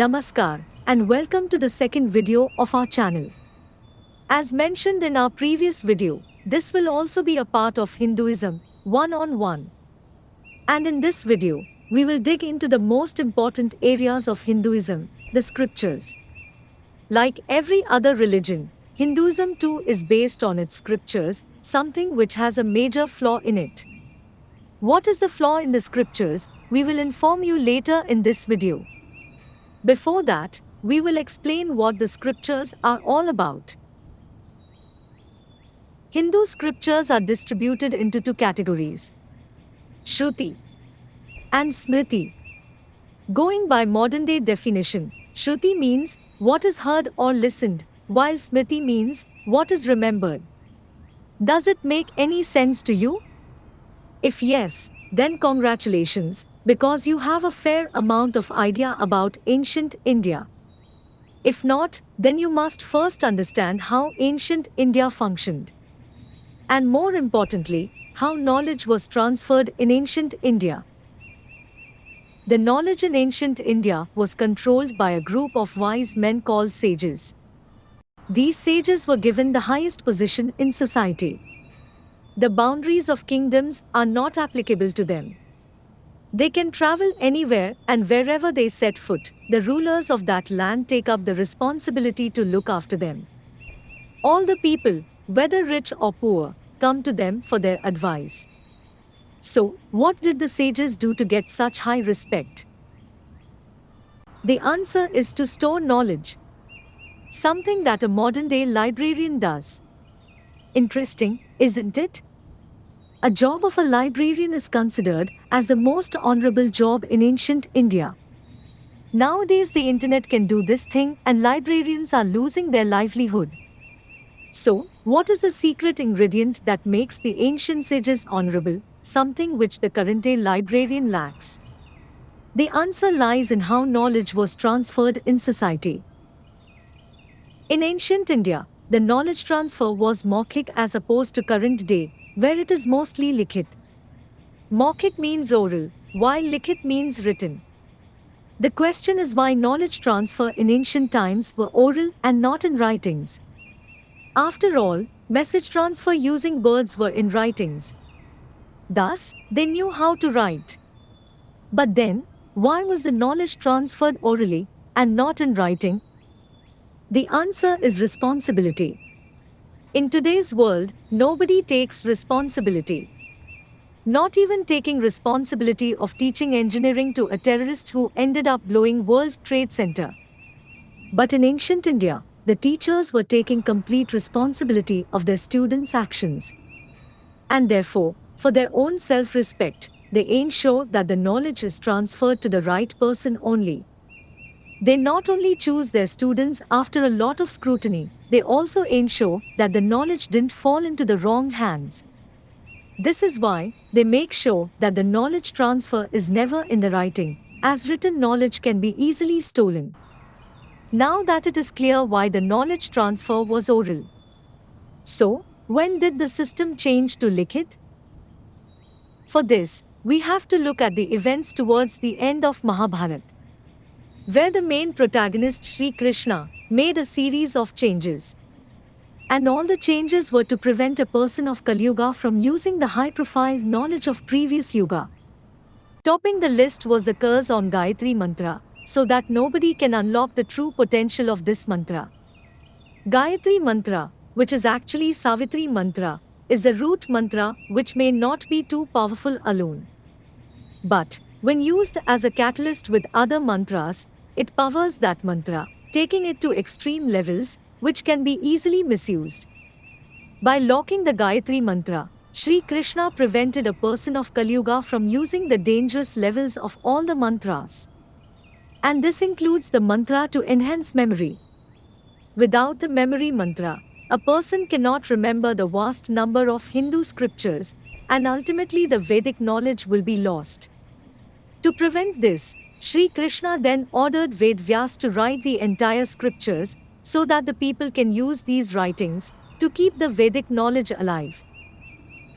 Namaskar, and welcome to the second video of our channel. As mentioned in our previous video, this will also be a part of Hinduism, one-on-one. And in this video, we will dig into the most important areas of Hinduism, the scriptures. Like every other religion, Hinduism too is based on its scriptures, something which has a major flaw in it. What is the flaw in the scriptures? We will inform you later in this video. Before that, we will explain what the scriptures are all about. Hindu scriptures are distributed into two categories: Shruti and Smriti. Going by modern day definition, Shruti means what is heard or listened, while Smriti means what is remembered. Does it make any sense to you? If yes, then congratulations, because you have a fair amount of idea about ancient India. If not, then you must first understand how ancient India functioned. And more importantly, how knowledge was transferred in ancient India. The knowledge in ancient India was controlled by a group of wise men called sages. These sages were given the highest position in society. The boundaries of kingdoms are not applicable to them. They can travel anywhere, and wherever they set foot, the rulers of that land take up the responsibility to look after them. All the people, whether rich or poor, come to them for their advice. So, what did the sages do to get such high respect? The answer is to store knowledge. Something that a modern-day librarian does. Interesting, isn't it? A job of a librarian is considered as the most honorable job in ancient India. Nowadays the internet can do this thing and librarians are losing their livelihood. So, what is the secret ingredient that makes the ancient sages honorable, something which the current day librarian lacks? The answer lies in how knowledge was transferred in society. In ancient India, the knowledge transfer was maukhik as opposed to current day, where it is mostly Likhit. Maukhik means oral, while Likhit means written. The question is why knowledge transfer in ancient times were oral and not in writings. After all, message transfer using words were in writings. Thus, they knew how to write. But then, why was the knowledge transferred orally and not in writing? The answer is responsibility. In today's world, nobody takes responsibility. Not even taking responsibility of teaching engineering to a terrorist who ended up blowing World Trade Center. But in ancient India, the teachers were taking complete responsibility of their students' actions. And therefore, for their own self-respect, they ensure that the knowledge is transferred to the right person only. They not only choose their students after a lot of scrutiny, they also ensure that the knowledge didn't fall into the wrong hands. This is why they make sure that the knowledge transfer is never in the writing, as written knowledge can be easily stolen. Now that it is clear why the knowledge transfer was oral. So, when did the system change to Likhit? For this, we have to look at the events towards the end of Mahabharata, where the main protagonist Sri Krishna made a series of changes. And all the changes were to prevent a person of Kali Yuga from using the high-profile knowledge of previous Yuga. Topping the list was the curse on Gayatri mantra, so that nobody can unlock the true potential of this mantra. Gayatri mantra, which is actually Savitri mantra, is the root mantra which may not be too powerful alone. But, when used as a catalyst with other mantras, it powers that mantra, taking it to extreme levels, which can be easily misused. By locking the Gayatri mantra, Sri Krishna prevented a person of Kali Yuga from using the dangerous levels of all the mantras. And this includes the mantra to enhance memory. Without the memory mantra, a person cannot remember the vast number of Hindu scriptures, and ultimately the Vedic knowledge will be lost. To prevent this, Sri Krishna then ordered Ved Vyas to write the entire scriptures, so that the people can use these writings to keep the Vedic knowledge alive.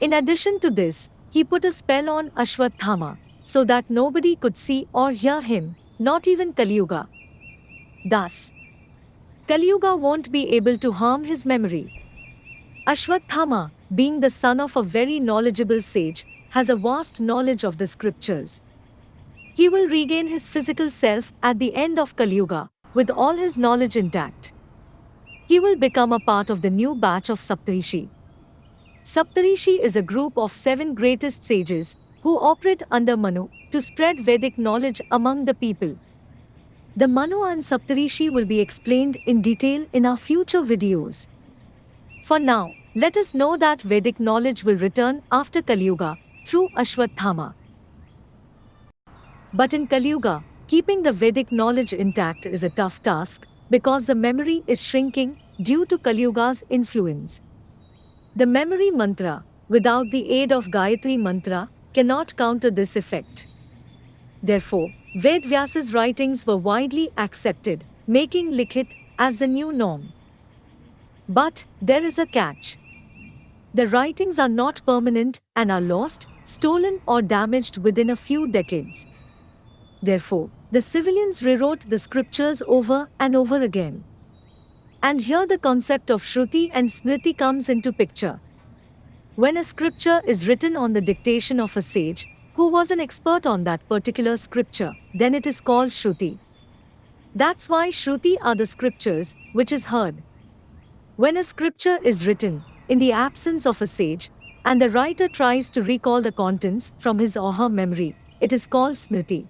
In addition to this, he put a spell on Ashwatthama, so that nobody could see or hear him, not even Kali Yuga. Thus, Kali Yuga won't be able to harm his memory. Ashwatthama, being the son of a very knowledgeable sage, has a vast knowledge of the scriptures. He will regain his physical self at the end of Kali Yuga, with all his knowledge intact. He will become a part of the new batch of Saptarishi. Saptarishi is a group of 7 greatest sages who operate under Manu to spread Vedic knowledge among the people. The Manu and Saptarishi will be explained in detail in our future videos. For now, let us know that Vedic knowledge will return after Kali Yuga through Ashwatthama. But in Kali Yuga, keeping the Vedic knowledge intact is a tough task because the memory is shrinking due to Kali Yuga's influence. The memory mantra, without the aid of Gayatri mantra, cannot counter this effect. Therefore, Ved Vyas's writings were widely accepted, making Likhit as the new norm. But there is a catch. The writings are not permanent and are lost, stolen or damaged within a few decades. Therefore, the civilians rewrote the scriptures over and over again. And here the concept of Shruti and Smriti comes into picture. When a scripture is written on the dictation of a sage, who was an expert on that particular scripture, then it is called Shruti. That's why Shruti are the scriptures which is heard. When a scripture is written, in the absence of a sage, and the writer tries to recall the contents from his or her memory, it is called Smriti.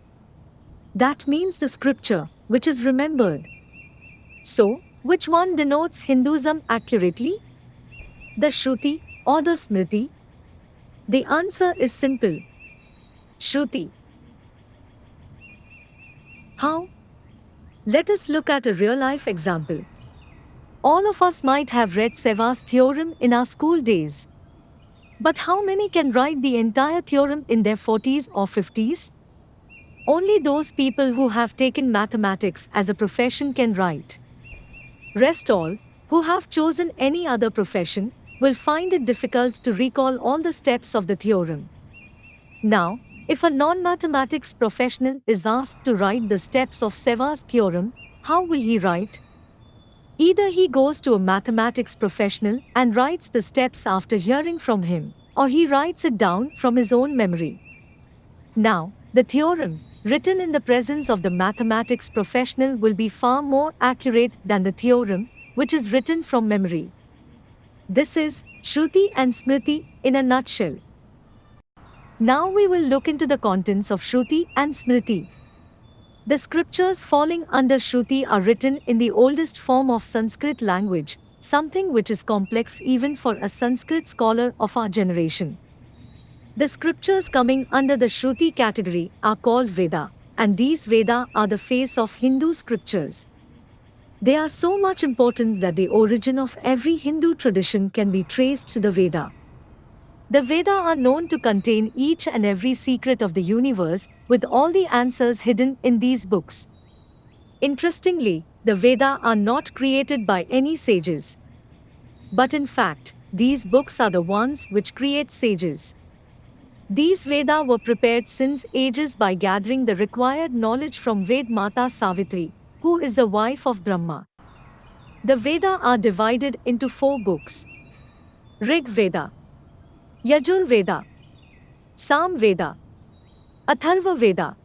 That means the scripture, which is remembered. So, which one denotes Hinduism accurately? The Shruti or the Smriti? The answer is simple. Shruti. How? Let us look at a real-life example. All of us might have read Seva's theorem in our school days. But how many can write the entire theorem in their 40s or 50s? Only those people who have taken mathematics as a profession can write. Rest all, who have chosen any other profession, will find it difficult to recall all the steps of the theorem. Now, if a non-mathematics professional is asked to write the steps of Seva's theorem, how will he write? Either he goes to a mathematics professional and writes the steps after hearing from him, or he writes it down from his own memory. Now, the theorem, written in the presence of the mathematics professional, will be far more accurate than the theorem, which is written from memory. This is Shruti and Smriti in a nutshell. Now we will look into the contents of Shruti and Smriti. The scriptures falling under Shruti are written in the oldest form of Sanskrit language, something which is complex even for a Sanskrit scholar of our generation. The scriptures coming under the Shruti category are called Veda, and these Veda are the face of Hindu scriptures. They are so much important that the origin of every Hindu tradition can be traced to the Veda. The Veda are known to contain each and every secret of the universe, with all the answers hidden in these books. Interestingly, the Veda are not created by any sages. But in fact, these books are the ones which create sages. These Veda were prepared since ages by gathering the required knowledge from Ved Mata Savitri, who is the wife of Brahma. The Veda are divided into 4 books: Rig Veda, Yajur Veda, Sam Veda, Atharva Veda.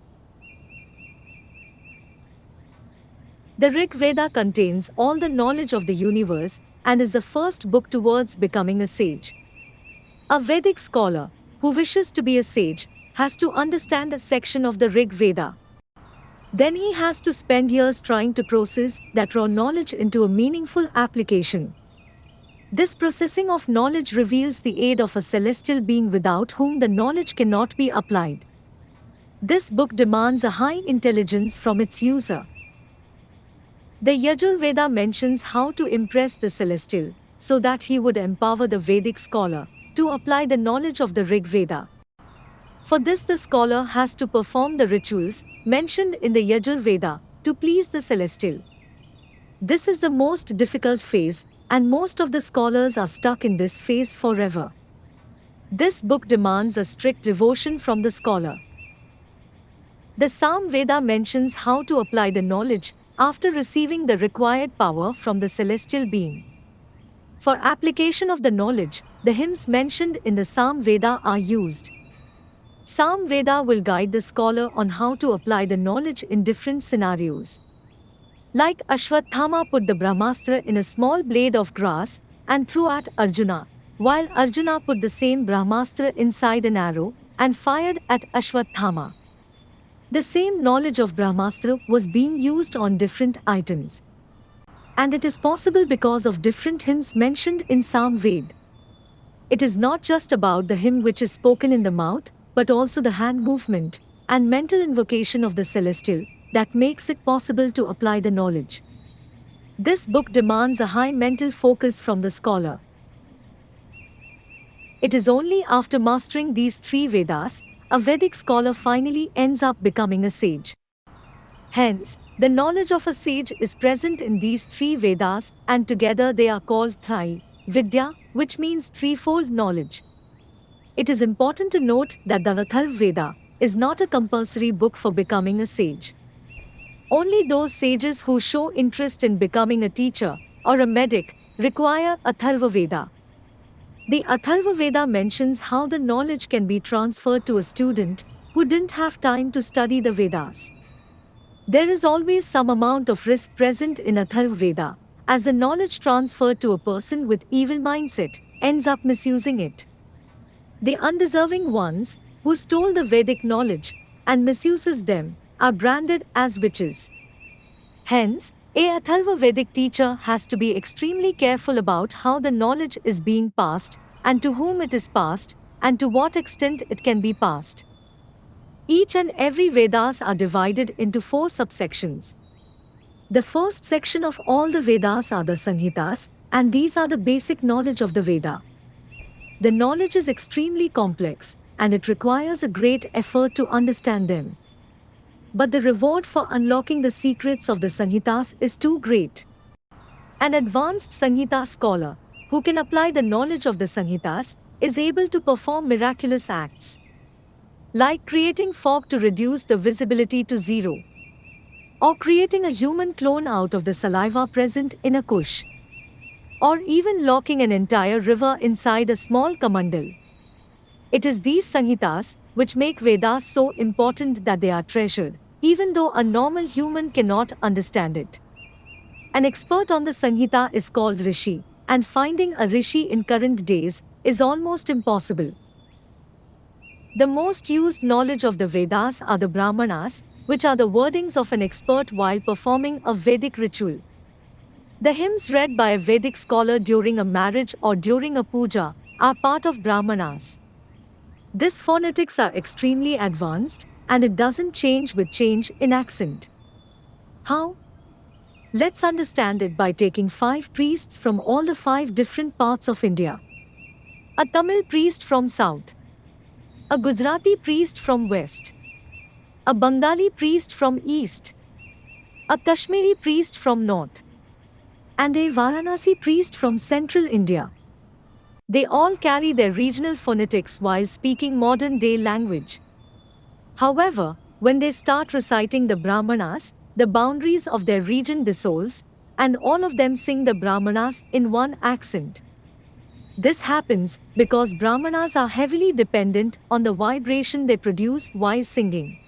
The Rig Veda contains all the knowledge of the universe and is the first book towards becoming a sage. A Vedic scholar who wishes to be a sage has to understand a section of the Rig Veda. Then he has to spend years trying to process that raw knowledge into a meaningful application. This processing of knowledge reveals the aid of a celestial being without whom the knowledge cannot be applied. This book demands a high intelligence from its user. The Yajur Veda mentions how to impress the celestial, so that he would empower the Vedic scholar to apply the knowledge of the Rig Veda. For this, the scholar has to perform the rituals mentioned in the Yajur Veda to please the celestial. This is the most difficult phase, and most of the scholars are stuck in this phase forever. This book demands a strict devotion from the scholar. The Sam Veda mentions how to apply the knowledge after receiving the required power from the celestial being. For application of the knowledge, the hymns mentioned in the Sam Veda are used. Sam Veda will guide the scholar on how to apply the knowledge in different scenarios. Like Ashwatthama put the Brahmastra in a small blade of grass and threw at Arjuna, while Arjuna put the same Brahmastra inside an arrow and fired at Ashwatthama. The same knowledge of Brahmastra was being used on different items. And it is possible because of different hymns mentioned in Sam Ved. It is not just about the hymn which is spoken in the mouth, but also the hand movement and mental invocation of the celestial that makes it possible to apply the knowledge. This book demands a high mental focus from the scholar. It is only after mastering these three Vedas, a Vedic scholar finally ends up becoming a sage. Hence, the knowledge of a sage is present in these three Vedas, and together they are called Trayi Vidya, which means threefold knowledge. It is important to note that the Atharva Veda is not a compulsory book for becoming a sage. Only those sages who show interest in becoming a teacher or a medic require Atharva Veda. The Atharva Veda mentions how the knowledge can be transferred to a student who didn't have time to study the Vedas. There is always some amount of risk present in Atharva Veda, as the knowledge transferred to a person with evil mindset ends up misusing it. The undeserving ones, who stole the Vedic knowledge and misuses them, are branded as witches. Hence, a Atharva Vedic teacher has to be extremely careful about how the knowledge is being passed, and to whom it is passed, and to what extent it can be passed. Each and every Vedas are divided into 4 subsections. The first section of all the Vedas are the Samhitas, and these are the basic knowledge of the Veda. The knowledge is extremely complex, and it requires a great effort to understand them. But the reward for unlocking the secrets of the Samhitas is too great. An advanced Samhita scholar, who can apply the knowledge of the Samhitas, is able to perform miraculous acts. Like creating fog to reduce the visibility to 0. Or creating a human clone out of the saliva present in a kush. Or even locking an entire river inside a small kamandal. It is these Samhitas which make Vedas so important that they are treasured, even though a normal human cannot understand it. An expert on the Samhita is called Rishi, and finding a Rishi in current days is almost impossible. The most used knowledge of the Vedas are the Brahmanas, which are the wordings of an expert while performing a Vedic ritual. The hymns read by a Vedic scholar during a marriage or during a puja are part of Brahmanas. These phonetics are extremely advanced, and it doesn't change with change in accent. How? Let's understand it by taking 5 priests from all the 5 different parts of India. A Tamil priest from south. A Gujarati priest from west. A Bengali priest from east. A Kashmiri priest from north. And a Varanasi priest from central India. They all carry their regional phonetics while speaking modern-day language. However, when they start reciting the Brahmanas, the boundaries of their region dissolves, and all of them sing the Brahmanas in one accent. This happens because Brahmanas are heavily dependent on the vibration they produce while singing.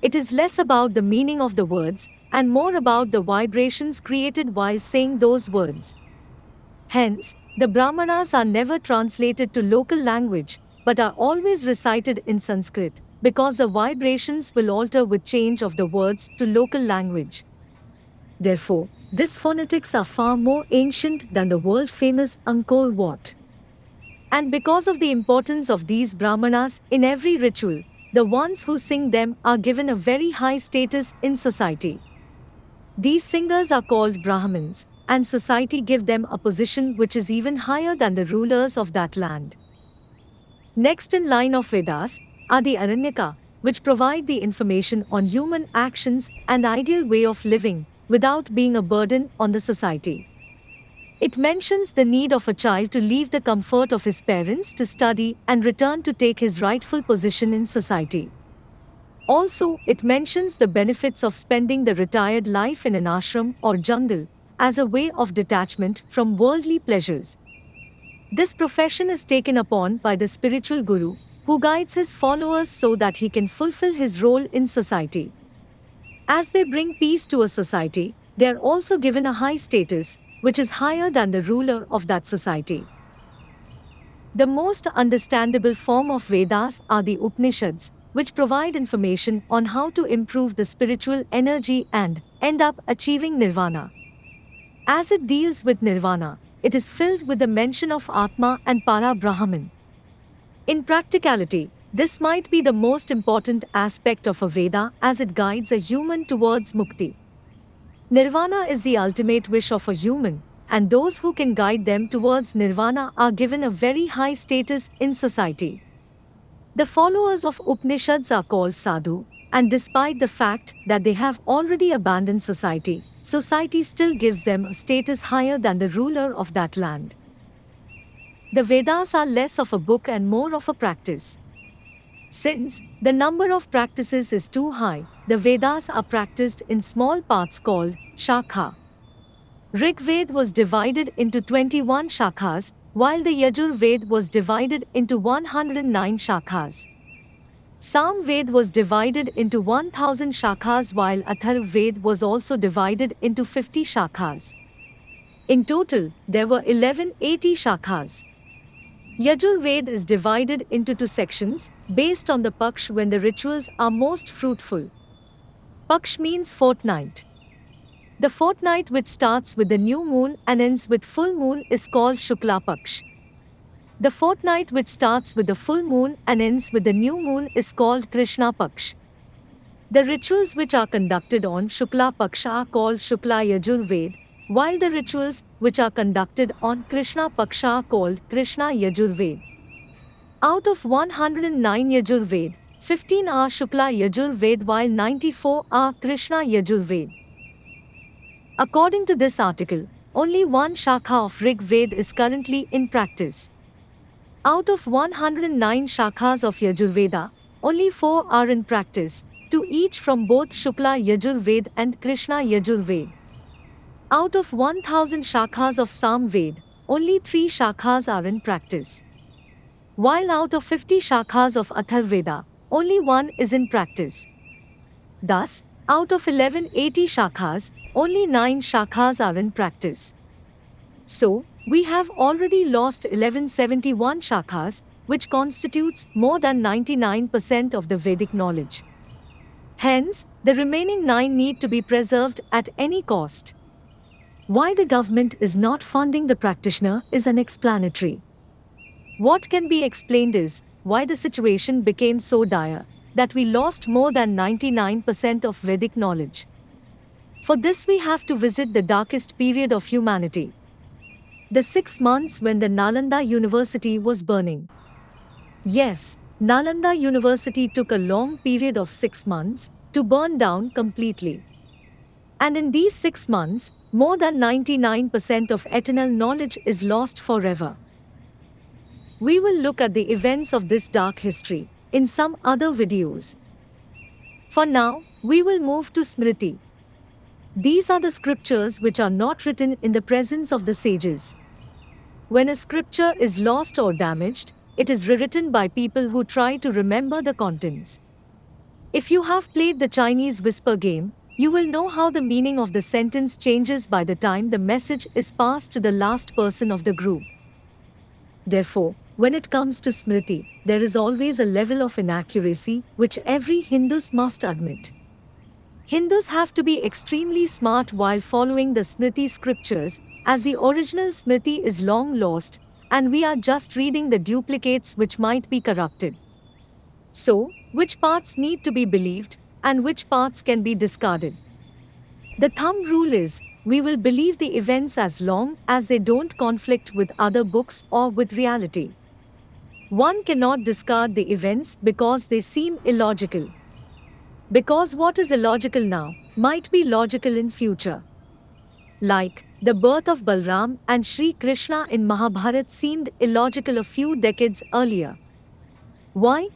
It is less about the meaning of the words, and more about the vibrations created while saying those words. Hence, the Brahmanas are never translated to local language, but are always recited in Sanskrit, because the vibrations will alter with change of the words to local language. Therefore, these phonetics are far more ancient than the world-famous Angkor Wat. And because of the importance of these Brahmanas in every ritual, the ones who sing them are given a very high status in society. These singers are called Brahmins, and society give them a position which is even higher than the rulers of that land. Next in line of Vedas are the Aranyaka, which provide the information on human actions and ideal way of living without being a burden on the society. It mentions the need of a child to leave the comfort of his parents to study and return to take his rightful position in society. Also, it mentions the benefits of spending the retired life in an ashram or jungle as a way of detachment from worldly pleasures. This profession is taken upon by the spiritual guru, who guides his followers so that he can fulfill his role in society. As they bring peace to a society, they are also given a high status, which is higher than the ruler of that society. The most understandable form of Vedas are the Upanishads, which provide information on how to improve the spiritual energy and end up achieving nirvana. As it deals with nirvana, it is filled with the mention of Atma and Para Brahman. In practicality, this might be the most important aspect of a Veda as it guides a human towards mukti. Nirvana is the ultimate wish of a human, and those who can guide them towards nirvana are given a very high status in society. The followers of Upanishads are called sadhu, and despite the fact that they have already abandoned society, society still gives them a status higher than the ruler of that land. The Vedas are less of a book and more of a practice. Since the number of practices is too high, the Vedas are practiced in small parts called Sakha. Rig Veda was divided into 21 shakhas, while the Yajur Veda was divided into 109 shakhas. Sam Veda was divided into 1000 shakhas, while Atharva Veda was also divided into 50 shakhas. In total, there were 1180 shakhas. Yajur Veda is divided into two sections, based on the Paksh when the rituals are most fruitful. Paksh means fortnight. The fortnight which starts with the new moon and ends with full moon is called Shukla Paksh. The fortnight which starts with the full moon and ends with the new moon is called Krishna Paksh. The rituals which are conducted on Shukla Paksha are called Shukla Yajur Veda, while the rituals which are conducted on Krishna Paksha are called Krishna Yajur Veda. Out of 109 Yajur Veda, 15 are Shukla Yajur Veda while 94 are Krishna Yajur Veda. According to this article, only one Shakha of Rig Veda is currently in practice. Out of 109 Shakhas of Yajur Veda, only 4 are in practice, 2 each from both Shukla Yajur Veda and Krishna Yajur Veda. Out of 1000 Shakhas of Sam Veda, only 3 Shakhas are in practice. While out of 50 Shakhas of Atharva Veda, only 1 is in practice. Thus, out of 1180 Shakhas, only 9 Shakhas are in practice. So, we have already lost 1171 Shakhas, which constitutes more than 99% of the Vedic knowledge. Hence, the remaining 9 need to be preserved at any cost. Why the government is not funding the practitioner is unexplanatory. What can be explained is why the situation became so dire that we lost more than 99% of Vedic knowledge. For this we have to visit the darkest period of humanity. The 6 months when the Nalanda University was burning. Yes, Nalanda University took a long period of 6 months to burn down completely. And in these 6 months, more than 99% of eternal knowledge is lost forever. We will look at the events of this dark history in some other videos. For now, we will move to Smriti. These are the scriptures which are not written in the presence of the sages. When a scripture is lost or damaged, it is rewritten by people who try to remember the contents. If you have played the Chinese whisper game, you will know how the meaning of the sentence changes by the time the message is passed to the last person of the group. Therefore, when it comes to Smriti, there is always a level of inaccuracy which every Hindu must admit. Hindus have to be extremely smart while following the Smriti scriptures, as the original Smriti is long lost, and we are just reading the duplicates which might be corrupted. So, which parts need to be believed, and which parts can be discarded? The thumb rule is, we will believe the events as long as they don't conflict with other books or with reality. One cannot discard the events because they seem illogical. Because what is illogical now might be logical in future. Like, the birth of Balram and Sri Krishna in Mahabharata seemed illogical a few decades earlier. Why?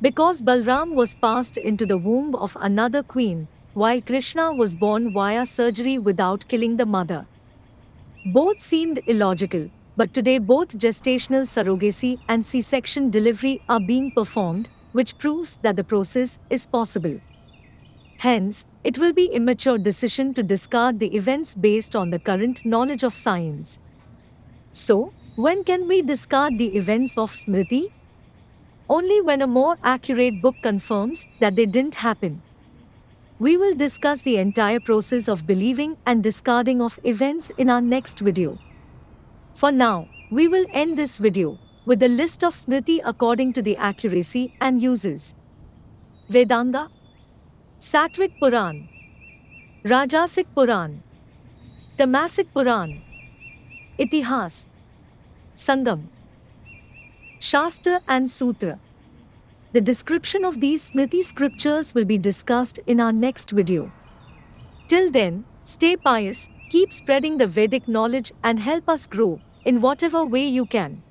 Because Balram was passed into the womb of another queen, while Krishna was born via surgery without killing the mother. Both seemed illogical, but today both gestational surrogacy and C-section delivery are being performed, which proves that the process is possible. Hence, it will be immature decision to discard the events based on the current knowledge of science. So, when can we discard the events of Smriti? Only when a more accurate book confirms that they didn't happen. We will discuss the entire process of believing and discarding of events in our next video. For now, we will end this video with the list of Smriti according to the accuracy and uses. Vedanga, Sattvic Puran, Rajasic Puran, Tamasic Puran, Itihas, Sangam, Shastra and Sutra. The description of these Smriti scriptures will be discussed in our next video. Till then, stay pious, keep spreading the Vedic knowledge and help us grow in whatever way you can.